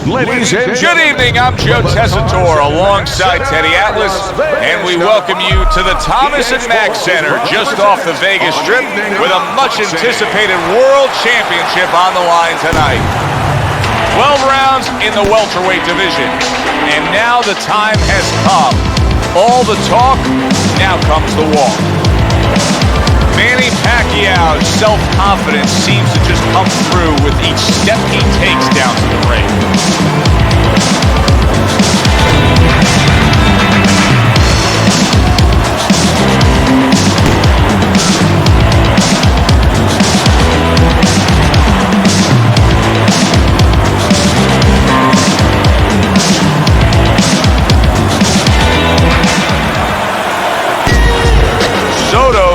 Ladies and Good evening, I'm Joe Tessitore alongside Teddy Atlas, and we welcome you to the Thomas & Mack Center just off the Vegas Strip with a much-anticipated World Championship on the line tonight. 12 rounds in the welterweight division, and now the time has come. All the talk, now comes the walk. Manny Pacquiao's self-confidence seems to just come through with each step he takes down to the ring.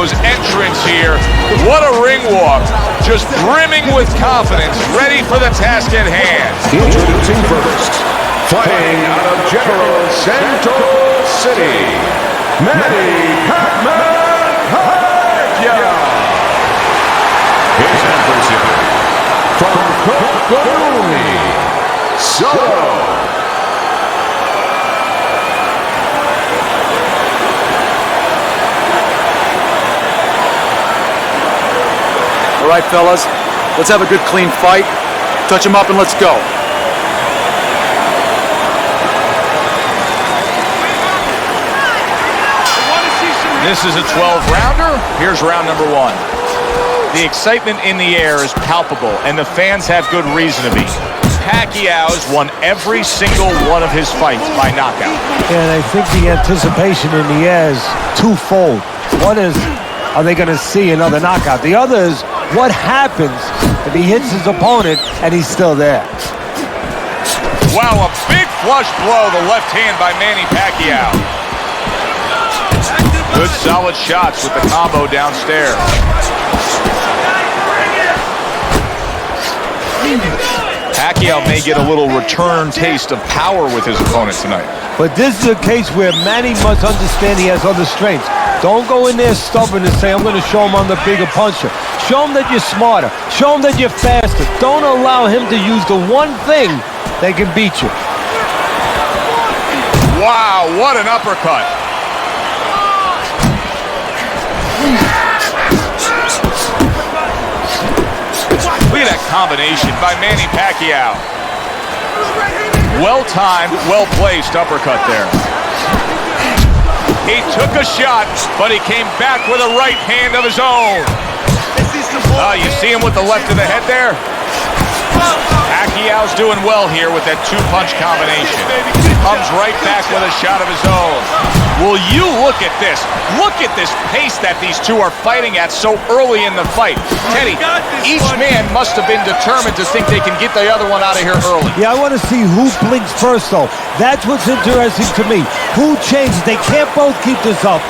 Entrance here. What a ring walk. Just brimming with confidence, ready for the task at hand. Introducing first, fighting out of General Santos City, Manny Pacquiao. His adversary from Coconui, Soto. All right, fellas, let's have a good, clean fight. Touch him up and let's go. This is a 12-rounder. Here's round number one. The excitement in the air is palpable, and the fans have good reason to be. Pacquiao's won every single one of his fights by knockout. And I think the anticipation in the air is twofold. One is, are they going to see another knockout? The other is, what happens if he hits his opponent and he's still there? Wow, a big flush blow, the left hand by Manny Pacquiao. Good solid shots with the combo downstairs. Pacquiao may get a little return taste of power with his opponent tonight. But this is a case where Manny must understand he has other strengths. Don't go in there stubborn and say, I'm going to show him I'm the bigger puncher. Show him that you're smarter. Show him that you're faster. Don't allow him to use the one thing that can beat you. Wow, what an uppercut. Look at that combination by Manny Pacquiao. Well-timed, well-placed uppercut there. He took a shot, but he came back with a right hand of his own. You see him with the left of the head there? Pacquiao's doing well here with that two-punch combination. Comes right back with a shot of his own. Will you look at this? Look at this pace that these two are fighting at so early in the fight. Teddy, each man must have been determined to think they can get the other one out of here early. Yeah, I want to see who blinks first, though. That's what's interesting to me. Who changes? They can't both keep this up.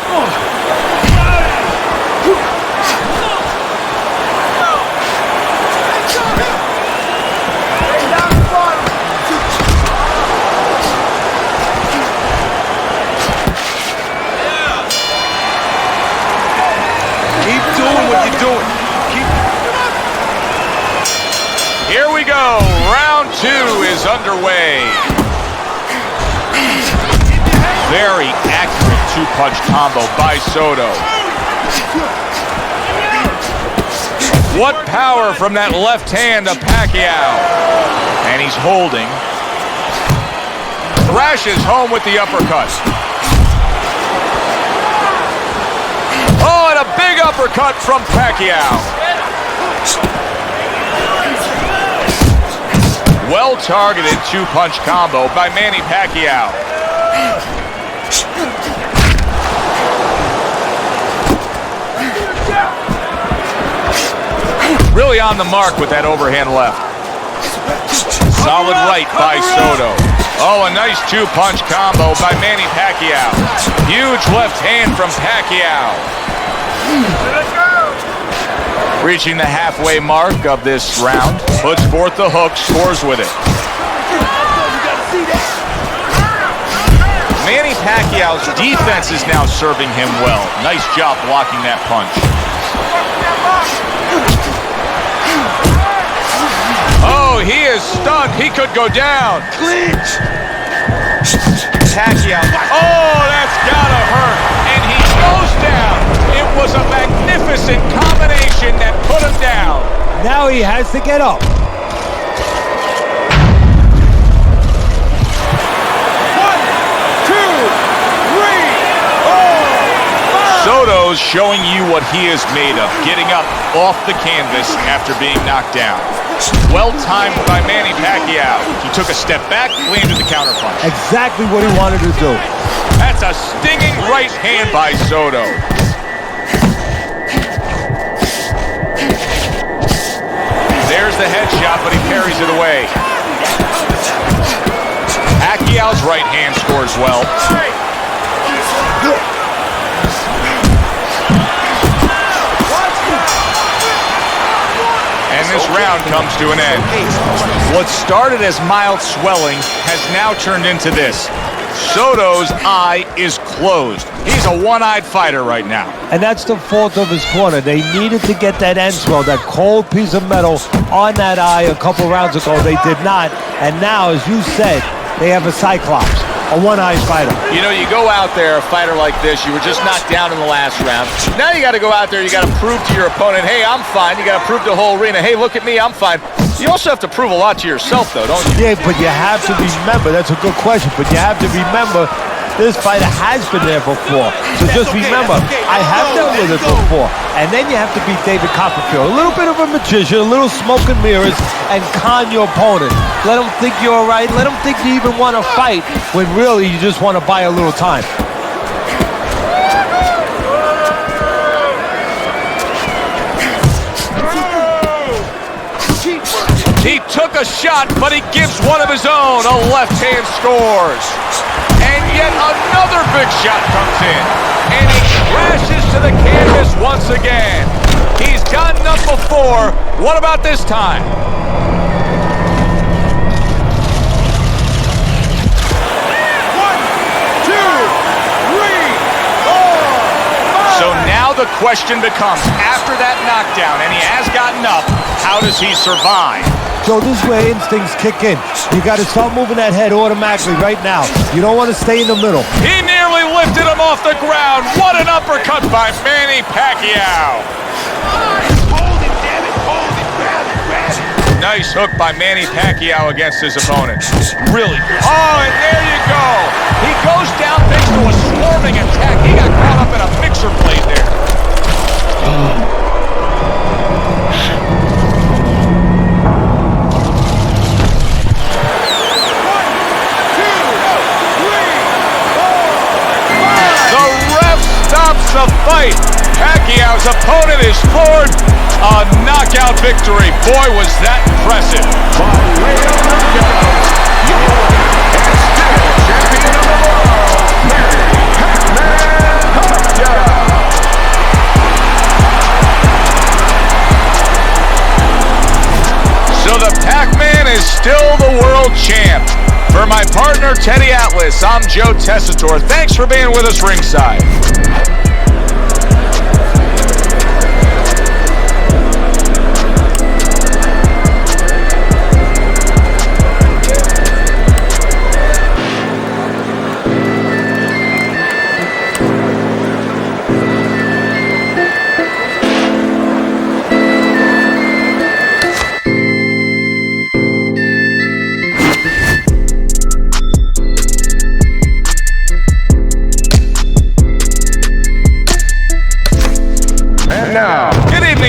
Here we go. Round two is underway. Very accurate two-punch combo by Soto. What power from that left hand of Pacquiao. And he's holding. Thrashes home with the uppercut. Oh, and a big uppercut from Pacquiao. Well-targeted two-punch combo by Manny Pacquiao. Really on the mark with that overhand left. Solid right by Soto. Oh, a nice two-punch combo by Manny Pacquiao. Huge left hand from Pacquiao. Reaching the halfway mark of this round. Puts forth the hook, scores with it. Manny Pacquiao's defense is now serving him well. Nice job blocking that punch. Oh, he is stunned. He could go down. Clinch. Pacquiao. Oh, that's gotta hurt. And he goes down. It was a magnificent combination that put him down. Now he has to get up. 1, 2, 3, 4. Soto's showing you what he is made of, getting up off the canvas after being knocked down. Well timed by Manny Pacquiao. He took a step back, landed the counterpunch. Exactly what he wanted to do. That's a stinging right hand by Soto. There's the headshot, but he parries it away. Pacquiao's right hand scores well. And this round comes to an end. What started as mild swelling has now turned into this. Soto's eye is closed. He's a one-eyed fighter right now. And that's the fault of his corner. They needed to get that end swell, that cold piece of metal on that eye a couple rounds ago. They did not. And now, as you said, they have a cyclops, a one-eyed fighter. You know, you go out there, a fighter like this, you were just knocked down in the last round. Now you got to go out there, you got to prove to your opponent, hey, I'm fine. You got to prove to the whole arena, hey, look at me, I'm fine. You also have to prove a lot to yourself, though, don't you? Yeah, but you have to remember, that's a good question, but you have to remember this fighter has been there before. So just remember, I have dealt with it before. And then you have to beat David Copperfield. A little bit of a magician, a little smoke and mirrors, and con your opponent. Let him think you're all right. Let him think you even want to fight when really you just want to buy a little time. He took a shot, but he gives one of his own. A left hand scores. And yet another big shot comes in. And he crashes to the canvas once again. He's gotten up before. What about this time? 1, 2, 3, 4. So now the question becomes, after that knockdown, and he has gotten up, how does he survive? So this is where instincts kick in. You got to start moving that head automatically right now. You don't want to stay in the middle. He nearly lifted him off the ground. What an uppercut by Manny Pacquiao. Hold it, damn it. Hold it. Grab it. Grab it. Nice hook by Manny Pacquiao against his opponent. Really. Oh, and there you go. He goes down thanks to a swarming attack. He got caught up in a mixer plate there. Stops the fight. Pacquiao's opponent is floored. A knockout victory. Boy, was that impressive. By way of knockout, your and still champion of the world, Manny Pacquiao. So the Pac-Man is still the world champ. For my partner, Teddy Atlas, I'm Joe Tessitore. Thanks for being with us ringside.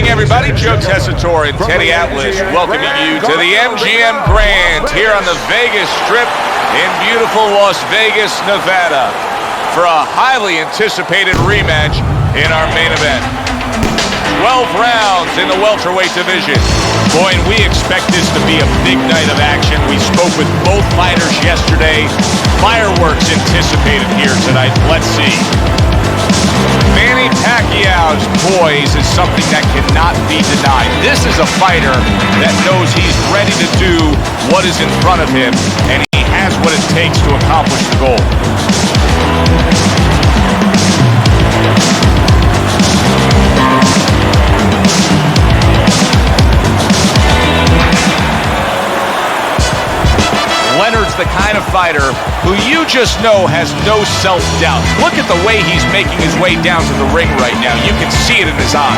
Everybody, Joe Tessitore and Teddy Atlas welcoming you to the MGM Grand here on the Vegas Strip in beautiful Las Vegas, Nevada for a highly anticipated rematch in our main event. 12 rounds in the welterweight division. Boy, and we expect this to be a big night of action. We spoke with both fighters yesterday. Fireworks anticipated here tonight. Let's see. Manny Pacquiao's poise is something that cannot be denied. This is a fighter that knows he's ready to do what is in front of him, and he has what it takes to accomplish the goal. Leonard's the kind of fighter who you just know has no self-doubt. Look at the way he's making his way down to the ring right now. You can see it in his eyes.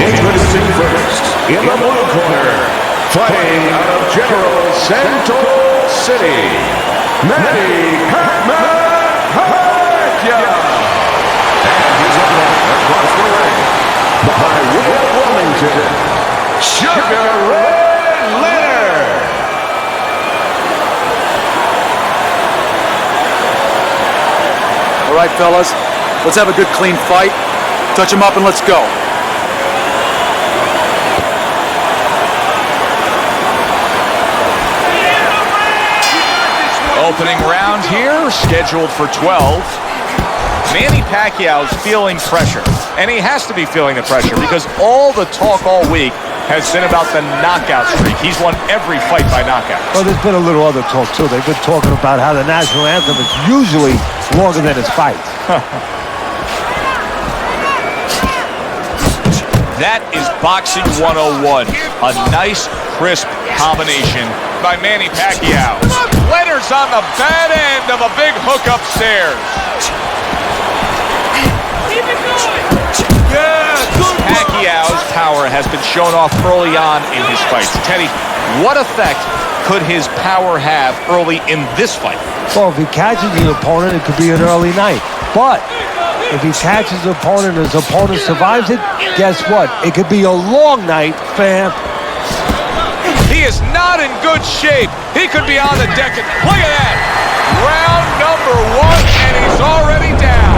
Introducing first, in the blue corner, fighting out of General Santos City, Manny Pacquiao. And he's opponent across the ring, by way of Wilmington, Sugar Ray Leonard. All right, fellas, let's have a good clean fight. Touch him up and let's go. Opening round here, scheduled for 12. Manny Pacquiao's feeling pressure, and he has to be feeling the pressure because all the talk all week has been about the knockout streak. He's won every fight by knockout. Well, there's been a little other talk, too. They've been talking about how the national anthem is usually longer than his fights. That is boxing 101. A nice, crisp combination by Manny Pacquiao. Leonard's on the bad end of a big hook upstairs. Pacquiao's power has been shown off early on in his fights. Teddy, what effect could his power have early in this fight? Well, if he catches his opponent, it could be an early night. But if he catches his opponent and his opponent survives it, guess what? It could be a long night, fam. He is not in good shape. He could be on the deck. Look at that. Round number 1, and he's already down.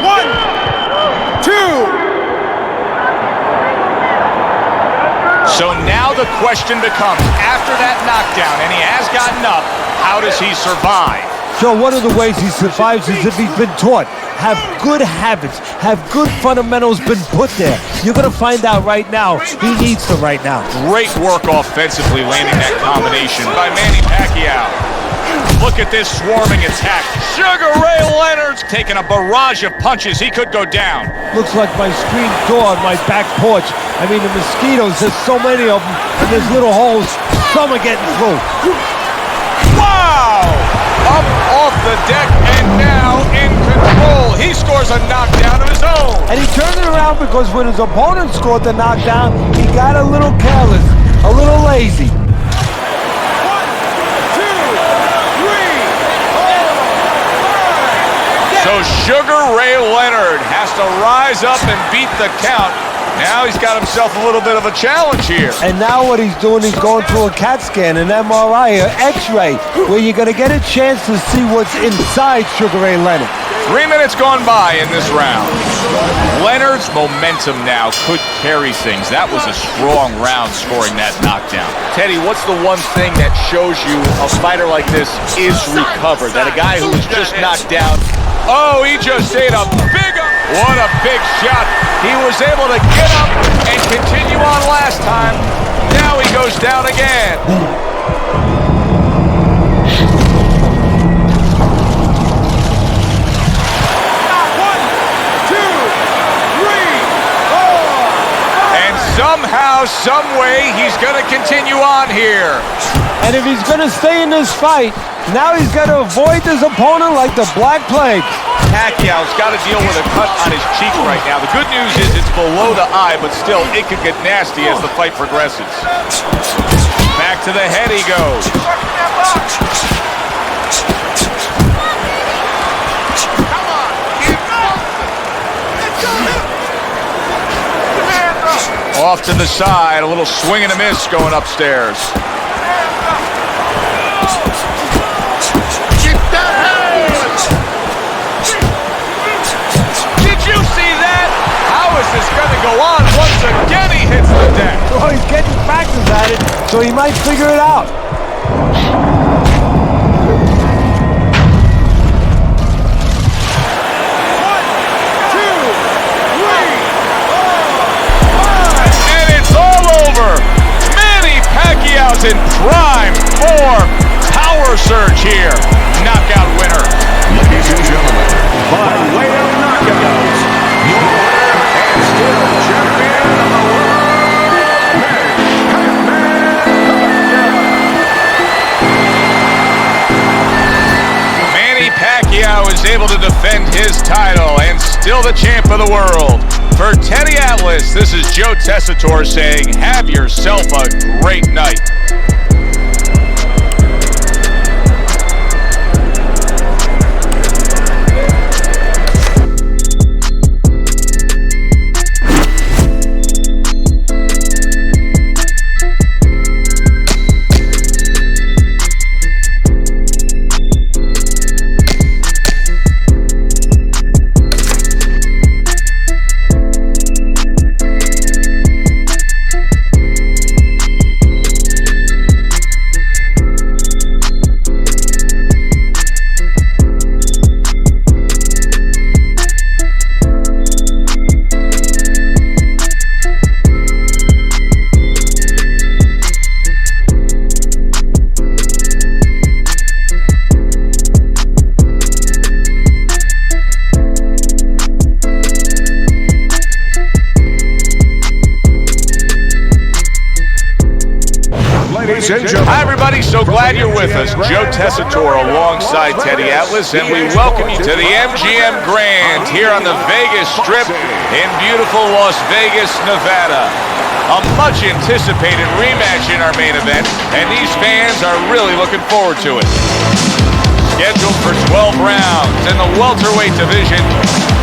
One, two. So now the question becomes, after that knockdown, and he has gotten up, how does he survive? So one of the ways he survives is if he's been taught. Have good habits. Have good fundamentals been put there. You're going to find out right now. He needs them right now. Great work offensively landing that combination by Manny Pacquiao. Look at this swarming attack. Sugar Ray Leonard's taking a barrage of punches. He could go down. Looks like my screen door on my back porch. I mean, the mosquitoes, there's so many of them, and there's little holes. Some are getting through. Wow! Up off the deck and now in control. He scores a knockdown of his own. And he turned it around because when his opponent scored the knockdown, he got a little careless, a little lazy. 1, 2, 3, 4, 5. So Sugar Ray Leonard has to rise up and beat the count. Now he's got himself a little bit of a challenge here. And now what he's doing, he's going through a CAT scan, an MRI, an X-ray, where you're going to get a chance to see what's inside Sugar Ray Leonard. 3 minutes gone by in this round. Leonard's momentum now could carry things. That was a strong round scoring that knockdown. Teddy, what's the one thing that shows you a fighter like this is recovered? That a guy who was just knocked down, oh, he just ate a big, what a big shot. He was able to get up and continue on last time. Now he goes down again. Somehow, some way, he's going to continue on here. And if he's going to stay in this fight, now he's got to avoid his opponent like the Black Plague. Pacquiao's got to deal with a cut on his cheek right now. The good news is it's below the eye, but still, it could get nasty as the fight progresses. Back to the head he goes. Off to the side, a little swing and a miss going upstairs. Did you see that? How is this going to go on? Once again, he hits the deck. Oh, he's getting practice at it, so he might figure it out. power surge here. Knockout winner. Ladies and gentlemen, by way of knockouts, your winner and still champion of the world, Manny Pacquiao is able to defend his title and still the champ of the world. For Teddy Atlas, this is Joe Tessitore saying, have yourself a great night. Hi everybody, so glad you're with us. Joe Tessitore alongside Teddy Atlas, and we welcome you to the MGM Grand here on the Vegas Strip in beautiful Las Vegas, Nevada. A much anticipated rematch in our main event, and these fans are really looking forward to it. Scheduled for 12 rounds in the welterweight division.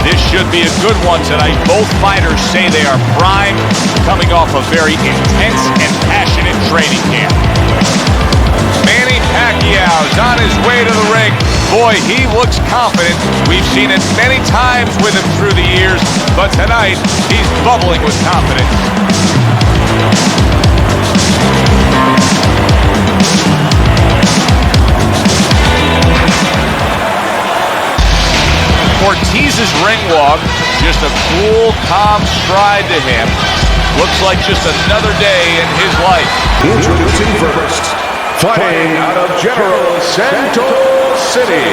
This should be a good one tonight. Both fighters say they are primed, coming off a very intense and passionate training camp. Manny Pacquiao is on his way to the ring. Boy, he looks confident. We've seen it many times with him through the years, but tonight, he's bubbling with confidence. Ortiz's ring walk, just a cool, calm stride to him. Looks like just another day in his life. Introducing first, fighting out of General Santos City,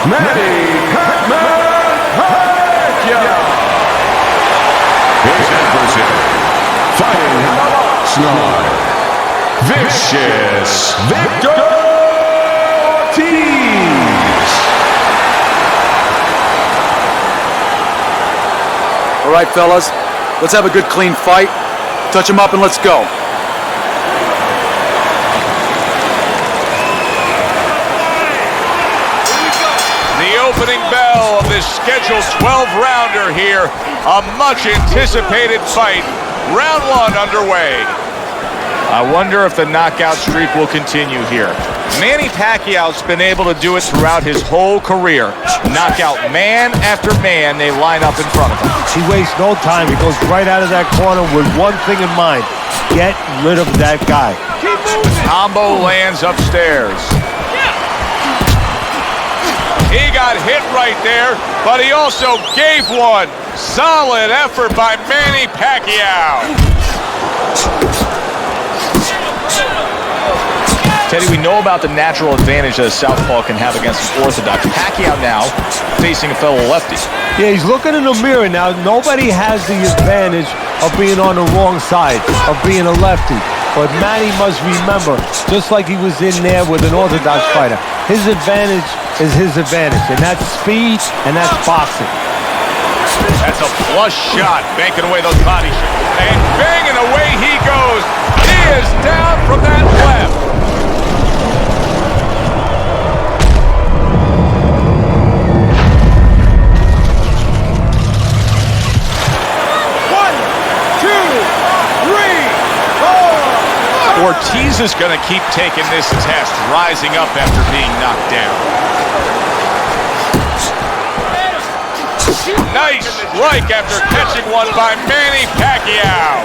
Manny Pacquiao. His adversary, fighting out of Oxnard, Vicious Victor Ortiz. All right, fellas, let's have a good, clean fight. Touch him up and let's go. The opening bell of this scheduled 12-rounder here. A much-anticipated fight. Round one underway. I wonder if the knockout streak will continue here. Manny Pacquiao's been able to do it throughout his whole career. Knock out man after man they line up in front of him. He wastes no time. He goes right out of that corner with one thing in mind. Get rid of that guy. Combo lands upstairs. He got hit right there, but he also gave one. Solid effort by Manny Pacquiao. Teddy, we know about the natural advantage that a southpaw can have against an orthodox. Pacquiao now facing a fellow lefty. Yeah, he's looking in the mirror now. Nobody has the advantage of being on the wrong side, of being a lefty. But Manny must remember, just like he was in there with an orthodox fighter, his advantage is his advantage, and that's speed and that's boxing. That's a flush shot, banking away those body shots. And banging away he goes. He is down from that left. Ortiz is going to keep taking this test, rising up after being knocked down. Nice strike after catching one by Manny Pacquiao.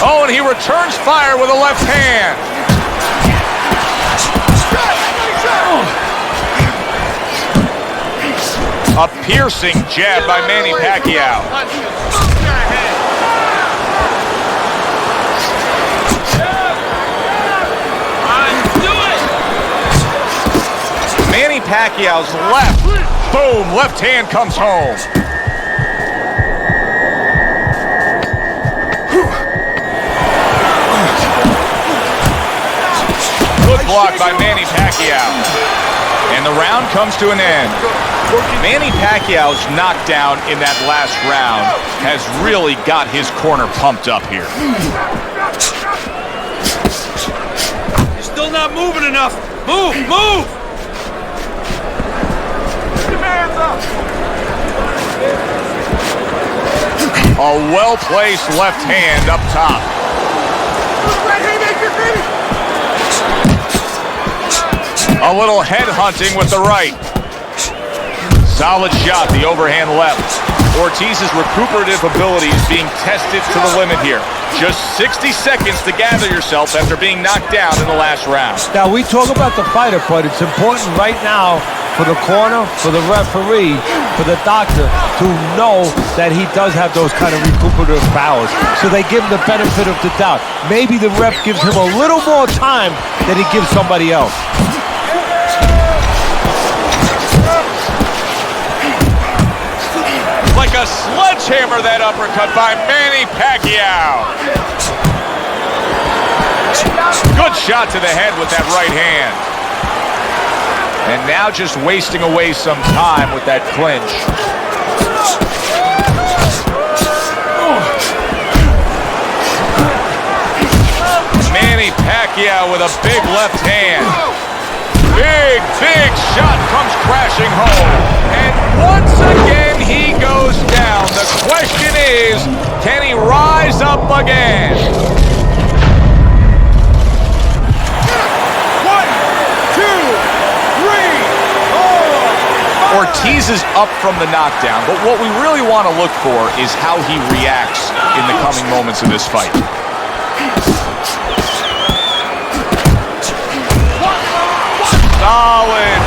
Oh, and he returns fire with a left hand. A piercing jab by Manny Pacquiao. Pacquiao's left. Boom, left hand comes home. Good block by Manny Pacquiao. And the round comes to an end. Manny Pacquiao's knockdown in that last round has really got his corner pumped up here. You're still not moving enough. Move, move! Get your hands up! A well-placed left hand up top. A little head hunting with the right. Solid shot, the overhand left. Ortiz's recuperative ability is being tested to the limit here. Just 60 seconds to gather yourself after being knocked down in the last round. Now, we talk about the fighter, but it's important right now for the corner, for the referee, for the doctor to know that he does have those kind of recuperative powers. So they give him the benefit of the doubt. Maybe the ref gives him a little more time than he gives somebody else. Like a sledgehammer, that uppercut by Manny Pacquiao. Good shot to the head with that right hand. And now just wasting away some time with that clinch. Manny Pacquiao with a big left hand. Big, big shot comes crashing home. And once again, he goes down. The question is, can he rise up again? 1, 2, 3, 4. Ortiz is up from the knockdown, but what we really want to look for is how he reacts in the coming moments of this fight. Solid.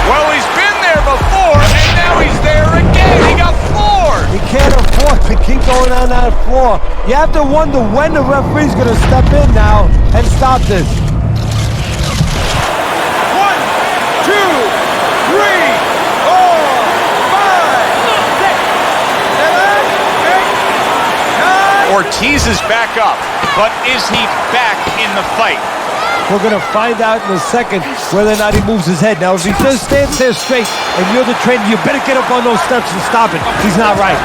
Well, he's been there before, and now he's there again. He got floored. You can't afford to keep going on that floor. You have to wonder when the referee's going to step in now and stop this. 1, 2, 3, 4, 5, 6, 7, 8, 9. Ortiz is back up, but is he back in the fight? We're going to find out in a second whether or not he moves his head. Now, if he just stands there straight and you're the trainer, you better get up on those steps and stop it. He's not right.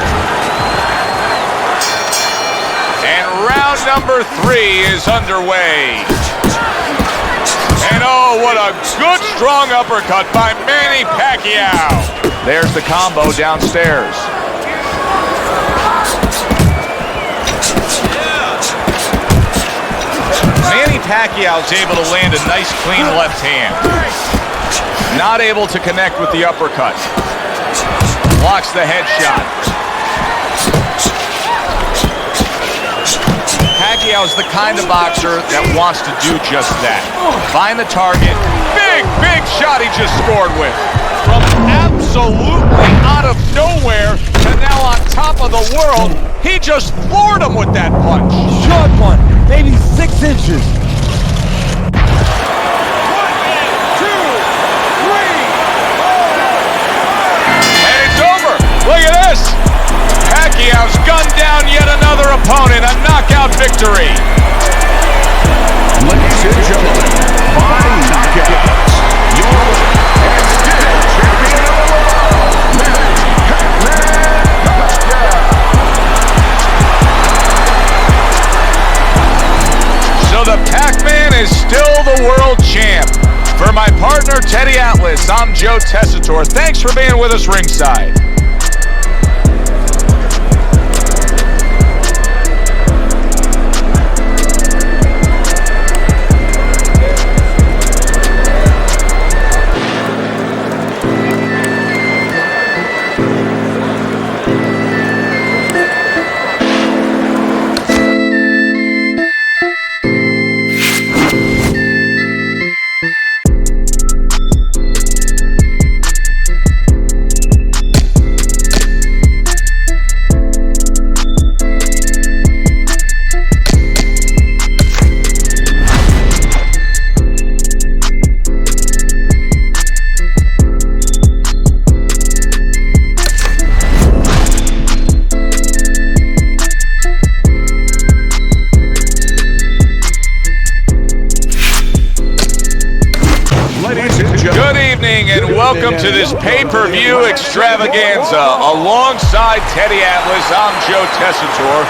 And round number 3 is underway. And oh, what a good, strong uppercut by Manny Pacquiao. There's the combo downstairs. Manny Pacquiao's able to land a nice, clean left hand. Not able to connect with the uppercut. Blocks the headshot. Pacquiao's the kind of boxer that wants to do just that. Find the target. Big, big shot he just scored with. From absolutely out of nowhere to now on top of the world, he just floored him with that punch. Short one, maybe 6 inches. 1, 2, 3, 4. And it's over. Look at this. Pacquiao's gunned down yet another opponent. A knockout victory. Ladies and gentlemen, by knockout, your and still champion of the world, Manny Pacquiao. So the Pac-Man is still the world champ. For my partner, Teddy Atlas, I'm Joe Tessitore. Thanks for being with us ringside. evening and welcome to this pay-per-view extravaganza. Alongside Teddy Atlas, I'm Joe Tessitore,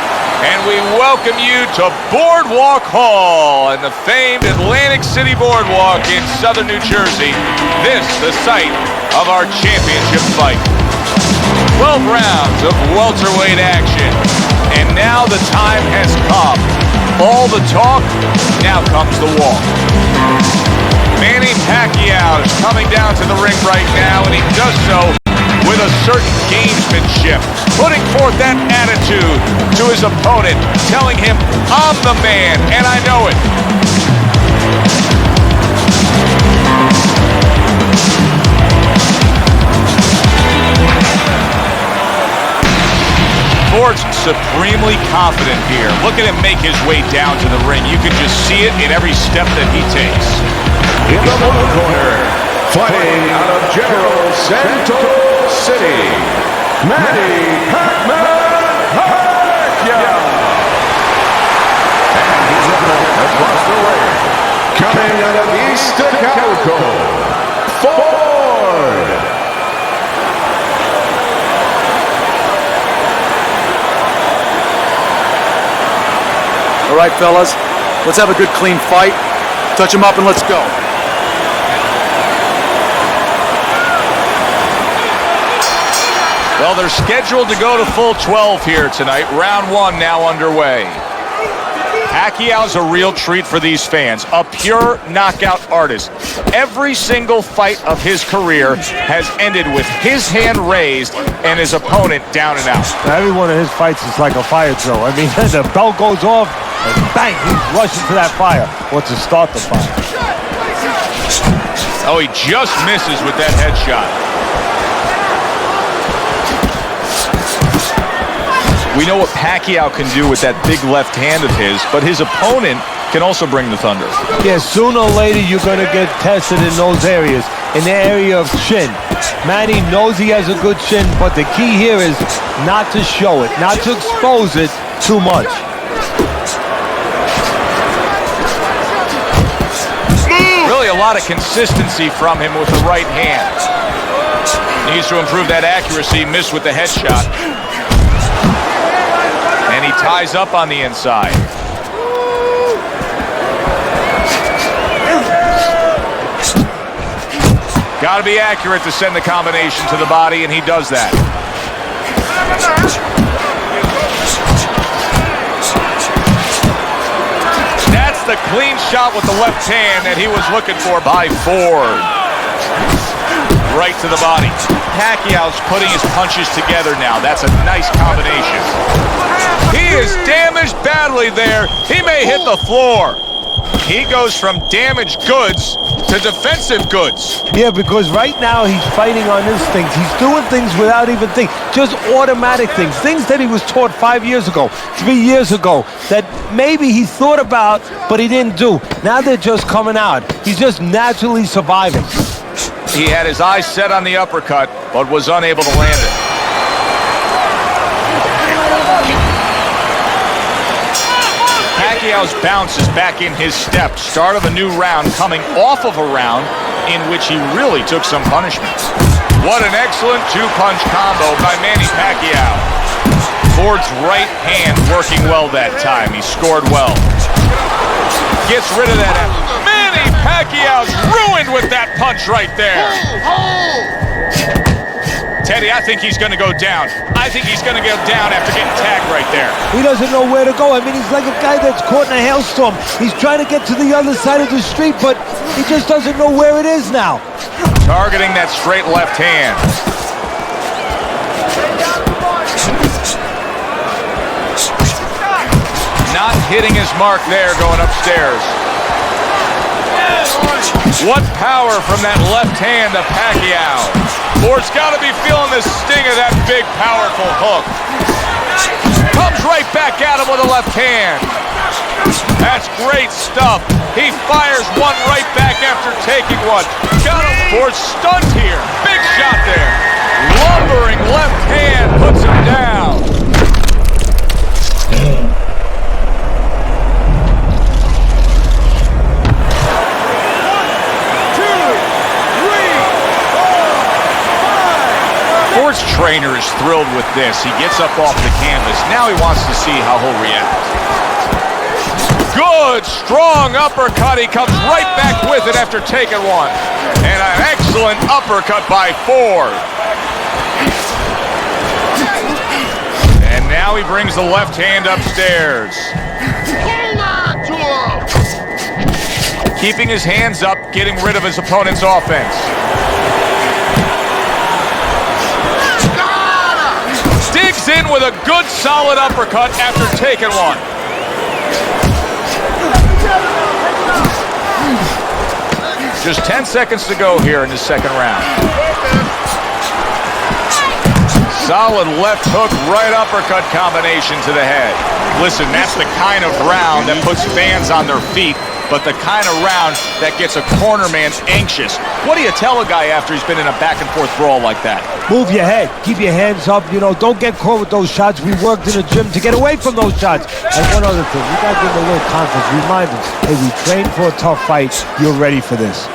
and we welcome you to Boardwalk Hall and the famed Atlantic City Boardwalk in southern New Jersey. This, the site of our championship fight. 12 rounds of welterweight action, and now the time has come. All the talk, now comes the walk. Manny Pacquiao is coming down to the ring right now, and he does so with a certain gamesmanship, putting forth that attitude to his opponent, telling him, I'm the man, and I know it. Ford's supremely confident here. Look at him make his way down to the ring. You can just see it in every step that he takes. In the blue corner, fighting out of General Santos City, Manny Pacquiao. And he's across the ring, coming out of East Chicago, Ford. All right, fellas, let's have a good clean fight. Touch him up and let's go. Well, they're scheduled to go to full 12 here tonight. Round one now underway. Pacquiao's a real treat for these fans, a pure knockout artist. Every single fight of his career has ended with his hand raised and his opponent down and out. Every one of his fights is like a fire drill. I mean, the bell goes off, and bang, he's rushing to that fire. Or to start the fire. Oh, he just misses with that headshot. We know what Pacquiao can do with that big left hand of his, but his opponent can also bring the thunder. Yeah, sooner or later you're going to get tested in those areas, in the area of chin. Manny knows he has a good chin, but the key here is not to show it, not to expose it too much. Really a lot of consistency from him with the right hand. Needs to improve that accuracy, missed with the headshot. And he ties up on the inside. Got to be accurate to send the combination to the body, and he does that. That's the clean shot with the left hand that he was looking for by Ford. Right to the body. Pacquiao's putting his punches together now. That's a nice combination. He is damaged badly there. He may hit the floor. He goes from damaged goods to defensive goods. Yeah, because right now he's fighting on instinct. He's doing things without even thinking. Just automatic things. Things that he was taught 5 years ago, 3 years ago, that maybe he thought about, but he didn't do. Now they're just coming out. He's just naturally surviving. He had his eyes set on the uppercut, but was unable to land it. Pacquiao's bounce is back in his step. Start of a new round, coming off of a round in which he really took some punishments. What an excellent two-punch combo by Manny Pacquiao. Ford's right hand working well that time. He scored well. Gets rid of that. Manny Pacquiao's ruined with that punch right there. Teddy, I think he's going to go down. I think he's going to go down after getting tagged right there. He doesn't know where to go. I mean, he's like a guy that's caught in a hailstorm. He's trying to get to the other side of the street, but he just doesn't know where it is now. Targeting that straight left hand. Not hitting his mark there going upstairs. What power from that left hand to Pacquiao. Ford's got to be feeling the sting of that big, powerful hook. Comes right back at him with a left hand. That's great stuff. He fires one right back after taking one. Got him. Ford's stunned here. Big shot there. Lumbering left hand puts him down. course trainer is thrilled with this. He gets up off the canvas. Now he wants to see how he'll react. Good, strong uppercut. He comes right back with it after taking one. And an excellent uppercut by Ford. And now he brings the left hand upstairs. Hold on to him! Keeping his hands up, getting rid of his opponent's offense. Digs in with a good, solid uppercut after taking one. Just 10 seconds to go here in the second round. Solid left hook, right uppercut combination to the head. Listen, that's the kind of round that puts fans on their feet, but the kind of round that gets a corner man anxious. What do you tell a guy after he's been in a back-and-forth brawl like that? Move your head. Keep your hands up. You know, don't get caught with those shots. We worked in the gym to get away from those shots. And one other thing, we got to give them a little confidence. Remind them, hey, we trained for a tough fight. You're ready for this.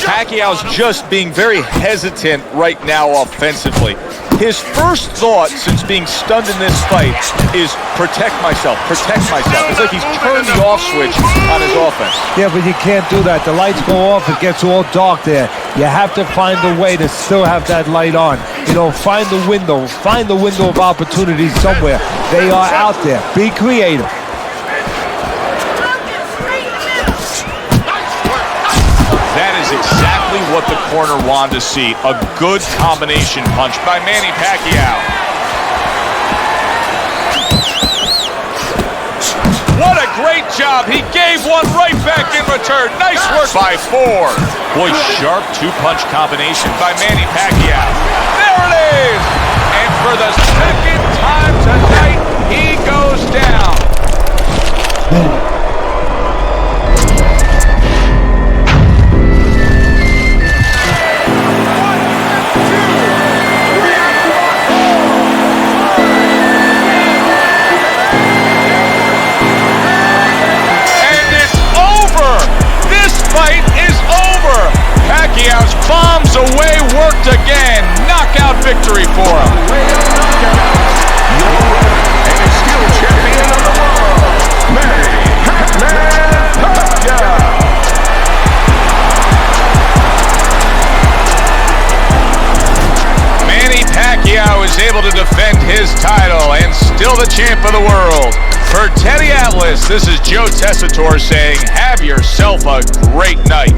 Pacquiao's just being very hesitant right now offensively. His first thought since being stunned in this fight is protect myself, protect myself. It's like he's turned the off switch on his offense. Yeah, but you can't do that. The lights go off, it gets all dark there. You have to find a way to still have that light on. You know, find the window of opportunity somewhere. They are out there. Be creative. That is exactly what the corner wanted to see. A good combination punch by Manny Pacquiao. What a great job. He gave one right back in return. Nice work by Ford. Boy, sharp two-punch combination by Manny Pacquiao. There it is. And for the second time tonight, he goes down. Pacquiao's bombs away, worked again. Knockout victory for him. And still champion of the world, Manny Pacquiao. Manny Pacquiao is able to defend his title and still the champ of the world. For Teddy Atlas, this is Joe Tessitore saying, have yourself a great night.